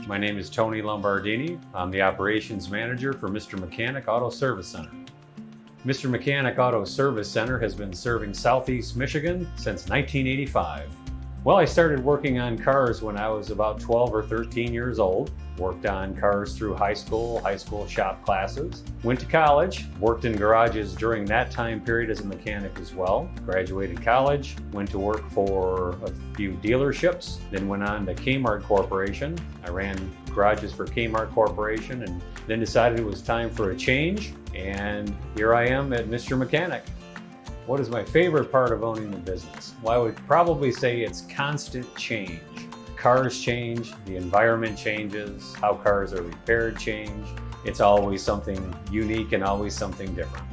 My name is Tony Lombardini. I'm the operations manager for Mr. Mechanic Auto Service Center. Mr. Mechanic Auto Service Center has been serving Southeast Michigan since 1985. Well, I started working on cars when I was about 12 or 13 years old. Worked on cars through high school shop classes. Went to college, worked in garages during that time period as a mechanic as well. Graduated college, went to work for a few dealerships, then went on to Kmart Corporation. I ran garages for Kmart Corporation and then decided it was time for a change. And here I am at Mr. Mechanic. What is my favorite part of owning the business? Well, I would probably say it's constant change. Cars change, the environment changes, how cars are repaired change. It's always something unique and always something different.